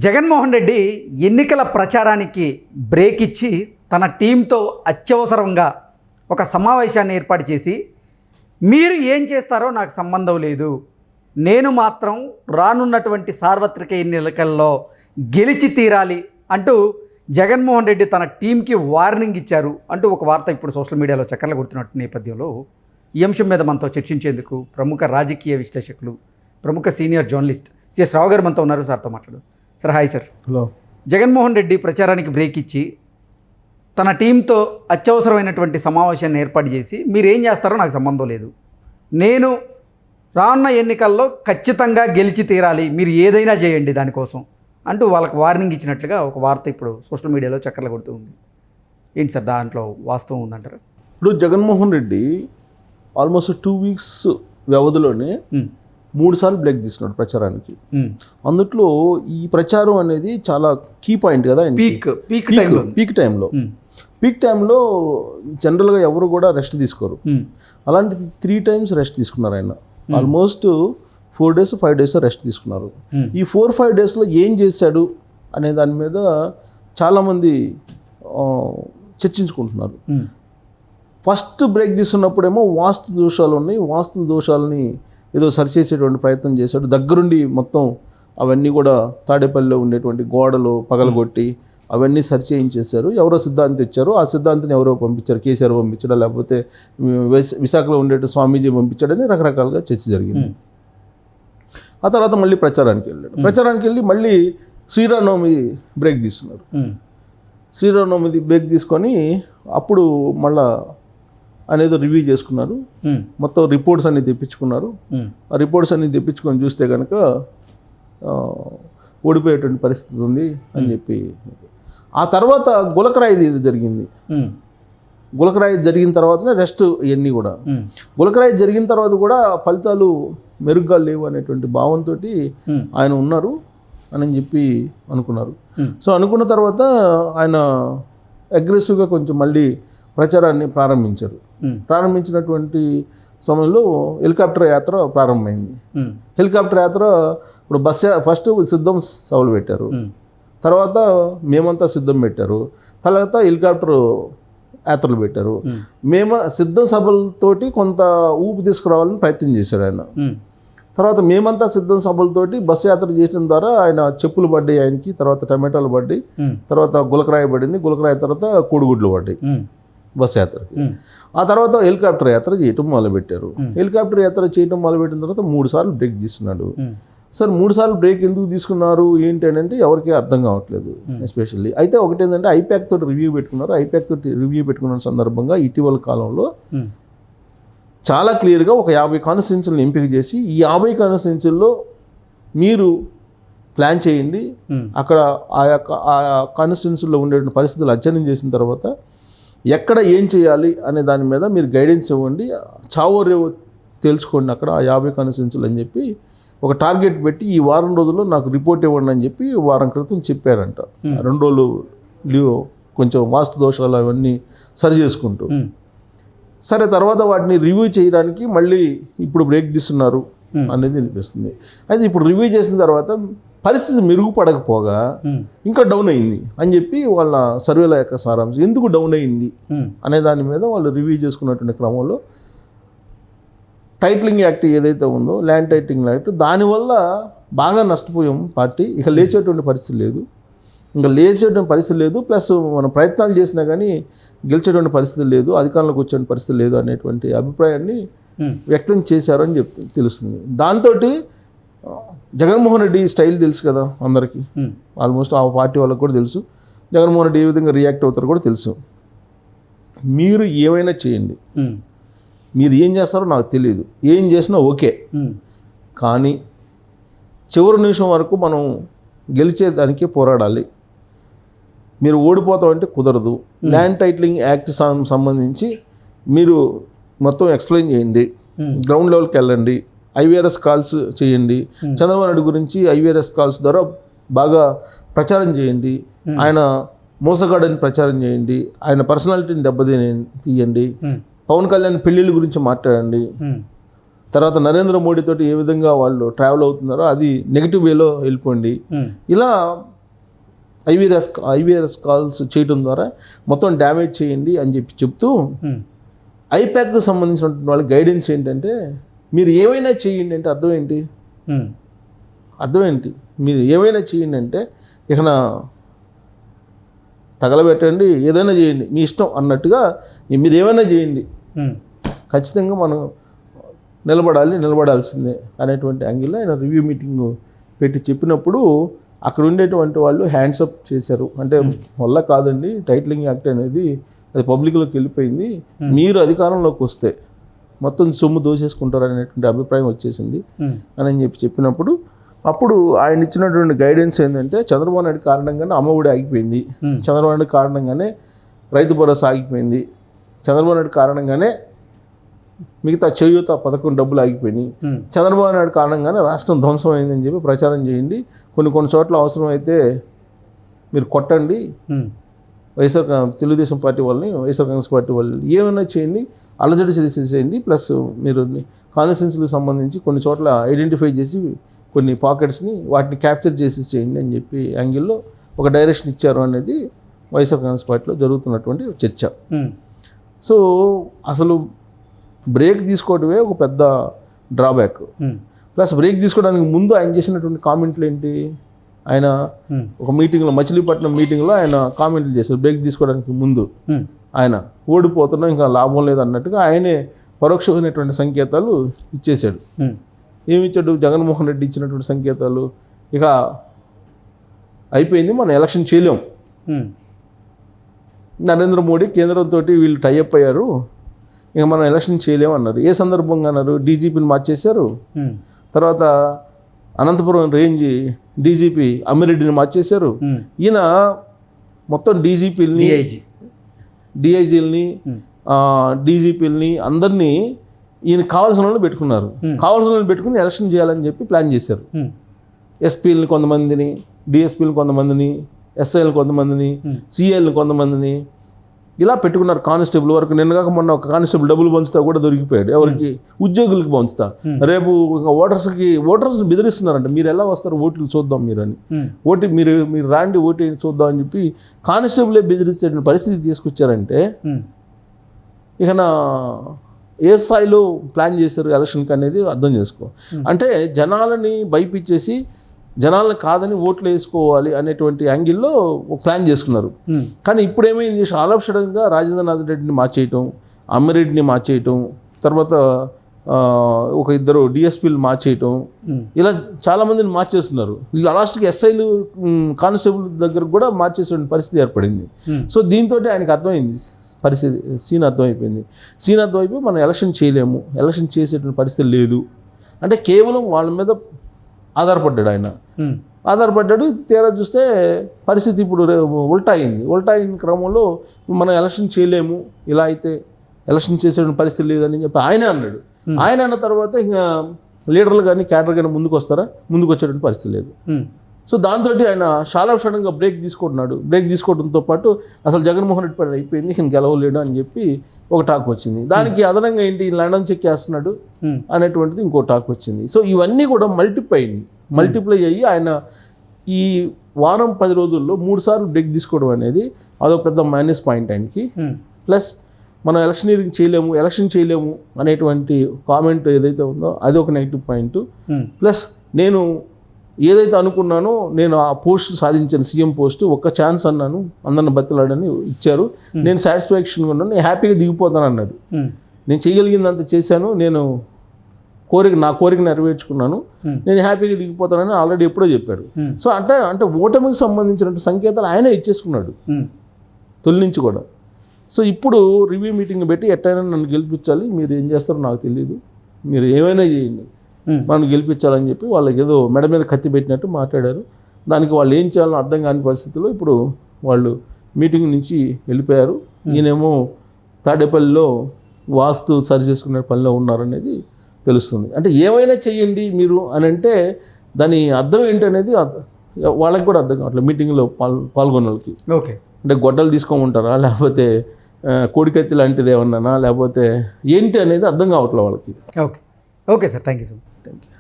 జగన్మోహన్ రెడ్డి ఎన్నికల ప్రచారానికి బ్రేక్ ఇచ్చి తన టీంతో అత్యవసరంగా ఒక సమావేశాన్ని ఏర్పాటు చేసి మీరు ఏం చేస్తారో నాకు సంబంధం లేదు, నేను మాత్రం రానున్నటువంటి సార్వత్రిక ఎన్నికల్లో గెలిచి తీరాలి అంటూ జగన్మోహన్ రెడ్డి తన టీంకి వార్నింగ్ ఇచ్చారు అంటూ ఒక వార్త ఇప్పుడు సోషల్ మీడియాలో చక్కర్లు కొడుతున్న నేపథ్యంలో ఈ అంశం మీద మనతో చర్చించేందుకు ప్రముఖ రాజకీయ విశ్లేషకులు, ప్రముఖ సీనియర్ జర్నలిస్ట్ సిఎస్ రావు గారు మనతో ఉన్నారు. సార్తో మాట్లాడు. Sir, hi sir. Hello. Jaganmohan Reddy ప్రచారానికి బ్రేక్ ఇచ్చి తన టీంతో అత్యవసరమైనటువంటి సమావేశాన్ని ఏర్పాటు చేసి మీరేం చేస్తారో నాకు సంబంధం లేదు, నేను రానున్న ఎన్నికల్లో ఖచ్చితంగా గెలిచి తీరాలి, మీరు ఏదైనా చేయండి దానికోసం అంటూ వాళ్ళకి వార్నింగ్ ఇచ్చినట్లుగా ఒక వార్త ఇప్పుడు సోషల్ మీడియాలో చక్కర్లు కొడుతూ ఉంది. ఏంటి సార్ దాంట్లో వాస్తవం ఉందంటారు? ఇప్పుడు జగన్మోహన్ రెడ్డి ఆల్మోస్ట్ 2 weeks వ్యవధిలోనే 3 సార్లు బ్రేక్ తీసుకున్నాడు ప్రచారానికి. అందుట్లో ఈ ప్రచారం అనేది చాలా కీ పాయింట్ కదా. పీక్ టైంలో జనరల్గా ఎవరు కూడా రెస్ట్ తీసుకోరు. అలాంటి 3 times రెస్ట్ తీసుకున్నారు ఆయన. ఆల్మోస్ట్ 4 days 5 days రెస్ట్ తీసుకున్నారు. ఈ 4-5 daysలో ఏం చేశాడు అనే దాని మీద చాలామంది చర్చించుకుంటున్నారు. ఫస్ట్ బ్రేక్ తీసుకున్నప్పుడేమో వాస్తు దోషాలు ఉన్నాయి, వాస్తు దోషాలని ఏదో సరిచేసేటువంటి ప్రయత్నం చేశాడు. దగ్గరుండి మొత్తం అవన్నీ కూడా తాడేపల్లిలో ఉండేటువంటి గోడలు పగలగొట్టి అవన్నీ సరిచేయించేశారు. ఎవరో సిద్ధాంతం ఇచ్చారు, ఆ సిద్ధాంతిని ఎవరో పంపించారు, కేసీఆర్ పంపించడం, లేకపోతే విశాఖలో ఉండే స్వామీజీ పంపించాడని రకరకాలుగా చర్చ జరిగింది. ఆ తర్వాత మళ్ళీ ప్రచారానికి వెళ్ళాడు. ప్రచారానికి వెళ్ళి మళ్ళీ శ్రీరామనవమి బ్రేక్ తీసుకున్నారు. శ్రీరామనవమి బ్రేక్ తీసుకొని అప్పుడు మళ్ళా అనేది రివ్యూ చేసుకున్నారు. మొత్తం రిపోర్ట్స్ అన్ని తెప్పించుకున్నారు. ఆ రిపోర్ట్స్ అన్ని తెప్పించుకొని చూస్తే కనుక ఓడిపోయేటువంటి పరిస్థితి ఉంది అని చెప్పి ఆ తర్వాత గులకరాయి జరిగింది. గులకరాయి జరిగిన తర్వాతనే రెస్ట్ ఇవన్నీ కూడా. గులకరాయి జరిగిన తర్వాత కూడా ఫలితాలు మెరుగ్గా లేవు అనేటువంటి భావంతో ఆయన ఉన్నారు అని చెప్పి అనుకున్నారు. సో అనుకున్న తర్వాత ఆయన అగ్రెసివ్గా కొంచెం మళ్ళీ ప్రచారాన్ని ప్రారంభించారు. ప్రారంభించినటువంటి సమయంలో హెలికాప్టర్ యాత్ర ప్రారంభమైంది. హెలికాప్టర్ యాత్ర ఇప్పుడు ఫస్ట్ సిద్ధం సభలు పెట్టారు, తర్వాత మేమంతా సిద్ధం పెట్టారు, తర్వాత హెలికాప్టర్ యాత్రలు పెట్టారు. సిద్ధం సభలతోటి కొంత ఊపు తీసుకురావాలని ప్రయత్నం చేశాడు ఆయన. తర్వాత మేమంతా సిద్ధం సభలతోటి బస్సు యాత్ర చేసిన ద్వారా ఆయన చెప్పులు పడ్డాయి ఆయనకి, తర్వాత టమాటాలు పడ్డాయి, తర్వాత గులకరాయి పడింది, గులకరాయి తర్వాత కోడిగుడ్లు పడ్డాయి బస్సు యాత్రకి. ఆ తర్వాత హెలికాప్టర్ యాత్ర చేయటం మొదలుపెట్టారు. హెలికాప్టర్ యాత్ర చేయటం మొదలుపెట్టిన తర్వాత 3 సార్లు బ్రేక్ తీసుకున్నాడు. సార్ 3 సార్లు బ్రేక్ ఎందుకు తీసుకున్నారు ఏంటి అని అంటే ఎవరికి అర్థం కావట్లేదు ఎస్పెషల్లీ. అయితే ఒకటి ఏంటంటే ఐప్యాక్ తోటి రివ్యూ పెట్టుకున్నారు. ఐప్యాక్ తోటి రివ్యూ పెట్టుకున్న సందర్భంగా ఇటీవల కాలంలో చాలా క్లియర్గా ఒక 50 కాన్స్టిట్యున్సీలను ఎంపిక చేసి ఈ 50 కాన్స్టిట్యున్సీల్లో మీరు ప్లాన్ చేయండి, అక్కడ ఆ కాన్స్టిట్యున్సీల్లో ఉండే పరిస్థితులు అధ్యయనం చేసిన తర్వాత ఎక్కడ ఏం చేయాలి అనే దాని మీద మీరు గైడెన్స్ ఇవ్వండి, చావో రేవో తెలుసుకోండి అక్కడ ఆ 50 కాన్స్టిట్యున్సీలు అని చెప్పి ఒక టార్గెట్ పెట్టి ఈ వారం రోజుల్లో నాకు రిపోర్ట్ ఇవ్వండి అని చెప్పి వారం క్రితం చెప్పారంట. 2 రోజులు లీవ్, కొంచెం వాస్తు దోషాలు అవన్నీ సరి చేసుకుంటూ. సరే, తర్వాత వాటిని రివ్యూ చేయడానికి మళ్ళీ ఇప్పుడు బ్రేక్ తీస్తున్నారు అనేది అనిపిస్తుంది. అయితే ఇప్పుడు రివ్యూ చేసిన తర్వాత పరిస్థితి మెరుగుపడకపోగా ఇంకా డౌన్ అయింది అని చెప్పి వాళ్ళ సర్వేల యొక్క సారాంశం. ఎందుకు డౌన్ అయింది అనే దాని మీద వాళ్ళు రివ్యూ చేసుకున్నటువంటి క్రమంలో టైటిలింగ్ యాక్ట్ ఏదైతే ఉందో, ల్యాండ్ టైటిలింగ్ యాక్ట్, దానివల్ల బాగా నష్టపోయాం పార్టీ. ఇక లేచేటువంటి పరిస్థితి లేదు, ప్లస్ మనం ప్రయత్నాలు చేసినా కానీ గెలిచేటువంటి పరిస్థితి లేదు, అధికారంలోకి వచ్చే పరిస్థితి లేదు అనేటువంటి అభిప్రాయాన్ని వ్యక్తం చేశారని తెలుస్తుంది. దాంతో జగన్మోహన్ రెడ్డి స్టైల్ తెలుసు కదా అందరికీ, ఆల్మోస్ట్ ఆ పార్టీ వాళ్ళకి కూడా తెలుసు. జగన్మోహన్ రెడ్డి ఏ విధంగా రియాక్ట్ అవుతారో కూడా తెలుసు. మీరు ఏమైనా చేయండి, మీరు ఏం చేస్తారో నాకు తెలియదు, ఏం చేసినా ఓకే, కానీ చివరి నిమిషం వరకు మనం గెలిచేదానికి పోరాడాలి. మీరు ఓడిపోతామంటే కుదరదు. ల్యాండ్ టైటిలింగ్ యాక్ట్ సంబంధించి మీరు మొత్తం ఎక్స్ప్లెయిన్ చేయండి, గ్రౌండ్ లెవెల్కి వెళ్ళండి, IVRS కాల్స్ చేయండి, చంద్రబాబు నాయుడు గురించి IVRS కాల్స్ ద్వారా బాగా ప్రచారం చేయండి, ఆయన మోసగాడని ప్రచారం చేయండి, ఆయన పర్సనాలిటీని తీయండి, పవన్ కళ్యాణ్ పెళ్ళిళ్ళ గురించి మాట్లాడండి, తర్వాత నరేంద్ర మోడీ తోటి ఏ విధంగా వాళ్ళు ట్రావెల్ అవుతున్నారో అది నెగిటివ్ వేలో వెళ్ళిపోండి. ఇలా ఐవీఆర్ఎస్ కాల్స్ చేయడం ద్వారా మొత్తం డ్యామేజ్ చేయండి అని చెప్తూ ఐపాక్కు సంబంధించినటువంటి వాళ్ళ గైడెన్స్ ఏంటంటే మీరు ఏమైనా చేయండి అంటే అర్థం ఏంటి? మీరు ఏమైనా చేయండి అంటే ఇక తగలబెట్టండి, ఏదైనా చేయండి, మీ ఇష్టం అన్నట్టుగా మీరు ఏమైనా చేయండి, ఖచ్చితంగా మనం నిలబడాల్సిందే అనేటువంటి యాంగిల్లో ఆయన రివ్యూ మీటింగ్ పెట్టి చెప్పినప్పుడు అక్కడ ఉండేటువంటి వాళ్ళు హ్యాండ్స్ అప్ చేశారు. అంటే వల్ల కాదండి, టైటిలింగ్ యాక్ట్ అనేది అది పబ్లిక్లోకి వెళ్ళిపోయింది, మీరు అధికారంలోకి వస్తే మొత్తం సొమ్ము దోసేసుకుంటారు అనేటువంటి అభిప్రాయం వచ్చేసింది అని చెప్పినప్పుడు అప్పుడు ఆయన ఇచ్చినటువంటి గైడెన్స్ ఏంటంటే చంద్రబాబు నాయుడు కారణంగానే అమ్మఒడి ఆగిపోయింది, చంద్రబాబు నాయుడు కారణంగానే రైతు భరోసా ఆగిపోయింది, చంద్రబాబు నాయుడు కారణంగానే మిగతా చేయూత పథకం డబ్బులు ఆగిపోయినాయి, చంద్రబాబు నాయుడు కారణంగానే రాష్ట్రం ధ్వంసం అయిందని చెప్పి ప్రచారం చేయండి, కొన్ని చోట్ల అవసరమైతే మీరు కొట్టండి, తెలుగుదేశం పార్టీ వాళ్ళని, వైఎస్ఆర్ కాంగ్రెస్ పార్టీ వాళ్ళని ఏమైనా చేయండి, అలజడి చేసేయండి, ప్లస్ మీరు కాన్స్టిట్యున్సీలకు సంబంధించి కొన్ని చోట్ల ఐడెంటిఫై చేసి కొన్ని పాకెట్స్ని వాటిని క్యాప్చర్ చేసేసేయండి అని చెప్పి యాంగిల్లో ఒక డైరెక్షన్ ఇచ్చారు అనేది వైఎస్ఆర్ కాంగ్రెస్ పార్టీలో జరుగుతున్నటువంటి చర్చ. సో అసలు బ్రేక్ తీసుకోవడమే ఒక పెద్ద డ్రాబ్యాక్. ప్లస్ బ్రేక్ తీసుకోవడానికి ముందు ఆయన చేసినటువంటి కామెంట్లు ఏంటి? ఆయన ఒక మీటింగ్లో, మచిలీపట్నం మీటింగ్లో ఆయన కామెంట్లు చేశారు. బ్రేక్ తీసుకోవడానికి ముందు ఆయన ఓడిపోతున్నా ఇంకా లాభం లేదు అన్నట్టుగా ఆయనే పరోక్షమైనటువంటి సంకేతాలు ఇచ్చేశాడు. ఏమిచ్చాడు? జగన్మోహన్ రెడ్డి ఇచ్చినటువంటి సంకేతాలు, ఇక అయిపోయింది, మనం ఎలక్షన్ చేయలేం, నరేంద్ర మోడీ కేంద్రంతో వీళ్ళు టైఅప్ అయ్యారు, ఇక మనం ఎలక్షన్ చేయలేము అన్నారు. ఏ సందర్భంగా అన్నారు? డీజీపీని మార్చేశారు, తర్వాత అనంతపురం రేంజ్ డీజీపీ అమ్మిరెడ్డిని మార్చేశారు, ఈయన మొత్తం డీజీపీలని, డిఐజీలని, డీజీపీలని అందరినీ ఈయన కావాల్సిన వాళ్ళని పెట్టుకున్నారు. కావాల్సిన వాళ్ళని పెట్టుకుని ఎలక్షన్ చేయాలని చెప్పి ప్లాన్ చేశారు. ఎస్పీలని కొంతమందిని, డిఎస్పీలు కొంతమందిని, ఎస్ఐలు కొంతమందిని, సిఐలను కొంతమందిని ఇలా పెట్టుకున్నారు. కానిస్టేబుల్ వరకు నిన్నగాక మొన్న ఒక కానిస్టేబుల్ డబ్బులు పంచుతా కూడా దొరికిపోయాడు. ఎవరికి? ఉద్యోగులకి పంచుతా. రేపు ఓటర్స్ని బెదిరిస్తున్నారంట, మీరు ఎలా వస్తారు ఓట్లు చూద్దాం మీరు అని, మీరు రాండి ఓటు చూద్దాం అని చెప్పి కానిస్టేబులే బెదిరించే పరిస్థితి తీసుకొచ్చారంటే ఇక ఏ స్థాయిలో ప్లాన్ చేశారు ఎలక్షన్కి అనేది అర్థం చేసుకో. అంటే జనాలని భయపించేసి జనాలను కాదని ఓట్లు వేసుకోవాలి అనేటువంటి యాంగిల్లో ప్లాన్ చేసుకున్నారు. కానీ ఇప్పుడు ఏమైంది? ఆల్ ఆఫ్ సడన్గా రాజేంద్రనాథ్ రెడ్డిని మార్చేయటం, అమ్మిరెడ్డిని మార్చేయటం, తర్వాత ఒక ఇద్దరు డిఎస్పీలు మార్చేయటం, ఇలా చాలామందిని మార్చేస్తున్నారు. లాస్ట్కి ఎస్ఐలు కానిస్టేబుల్ దగ్గర కూడా మార్చేసే పరిస్థితి ఏర్పడింది. సో దీంతో ఆయనకు అర్థమైంది పరిస్థితి, సీన్ అర్థమైపోయి మనం ఎలక్షన్ చేయలేము, ఎలక్షన్ చేసేటువంటి పరిస్థితి లేదు అంటే కేవలం వాళ్ళ మీద ఆధారపడ్డాడు. తీరా చూస్తే పరిస్థితి ఇప్పుడు ఉల్టా అయిన క్రమంలో మనం ఎలక్షన్ చేయలేము, ఇలా అయితే ఎలక్షన్ చేసేటువంటి పరిస్థితి లేదని చెప్పి ఆయన అన్నాడు. ఆయన అన్న తర్వాత ఇంకా లీడర్లు కానీ క్యాడర్ కానీ ముందుకు వచ్చేటువంటి పరిస్థితి లేదు. సో దాంతో ఆయన చాలా సడన్గా బ్రేక్ తీసుకోవడంతో పాటు అసలు జగన్మోహన్ రెడ్డి పని అయిపోయింది, ఈయన గెలవలేడు అని చెప్పి ఒక టాక్ వచ్చింది. దానికి అదనంగా ఏంటి, లండన్ చెక్ వేస్తున్నాడు అనేటువంటిది ఇంకో టాక్ వచ్చింది. సో ఇవన్నీ కూడా మల్టిప్లై అయ్యి ఆయన ఈ వారం 10 రోజుల్లో 3 సార్లు బ్రేక్ తీసుకోవడం అనేది అదొక పెద్ద మైనస్ పాయింట్ ఆయనకి. ప్లస్ మనం ఎలక్షన్ చేయలేము అనేటువంటి కామెంట్ ఏదైతే ఉందో అది ఒక నెగిటివ్ పాయింట్. ప్లస్ నేను ఏదైతే అనుకున్నానో నేను ఆ పోస్ట్ సాధించాను, సీఎం పోస్ట్, ఒక్క ఛాన్స్ అన్నాను, అందరిని బతిలాడని ఇచ్చారు, నేను సాటిస్ఫాక్షన్గా ఉన్నాను, నేను హ్యాపీగా దిగిపోతాను అన్నాడు. నేను చేయగలిగిందంత చేశాను, నేను నా కోరిక నెరవేర్చుకున్నాను, నేను హ్యాపీగా దిగిపోతానని ఆల్రెడీ ఎప్పుడో చెప్పాడు. సో అంటే ఓటమికి సంబంధించిన సంకేతాలు ఆయనే ఇచ్చేసుకున్నాడు తొలి నుంచి కూడా. సో ఇప్పుడు రివ్యూ మీటింగ్ పెట్టి ఎట్టయినా నన్ను గెలిపించాలి, మీరు ఏం చేస్తారో నాకు తెలియదు, మీరు ఏమైనా చేయండి, మనం గెలిపించాలని చెప్పి వాళ్ళకి ఏదో మెడ మీద కత్తి పెట్టినట్టు మాట్లాడారు. దానికి వాళ్ళు ఏం చేయాలో అర్థం కాని పరిస్థితిలో ఇప్పుడు వాళ్ళు మీటింగ్ నుంచి వెళ్ళిపోయారు. ఈయనేమో తాడేపల్లిలో వాస్తు సరి చేసుకునే పనిలో ఉన్నారనేది తెలుస్తుంది. అంటే ఏమైనా చెయ్యండి మీరు అని అంటే దాని అర్థం ఏంటనేది వాళ్ళకి కూడా అర్థం కావట్లేదు మీటింగ్లో పాల్గొన్న వాళ్ళకి. ఓకే, అంటే గొడ్డలు తీసుకోమంటారా, లేకపోతే కోడికత్తి లాంటిది ఏమన్నానా, లేకపోతే ఏంటి అనేది అర్థం కావట్లేదు వాళ్ళకి. Okay. Okay sir, thank you so much. Thank you.